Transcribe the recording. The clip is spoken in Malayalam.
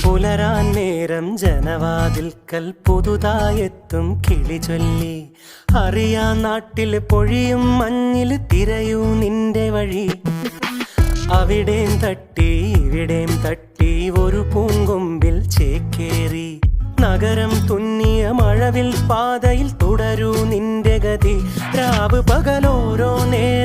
പുലരാൻ നേരം ജനവാതിൽക്കൽ പുതുതായെത്തും കിളി ചൊല്ലി. അറിയാ നാട്ടിൽ പൊഴിയും മഞ്ഞിൽ തിരയൂ നിന്റെ വഴി. അവിടേം തട്ടി ഇവിടേം തട്ടി ഒരു പൂങ്കൊമ്പിൽ ചേക്കേറി. നഗരം തുന്നിയ മഴവിൽ പാതയിൽ തുടരൂ നിന്റെ ഗതി. രാവ് പകലോരോ നേരം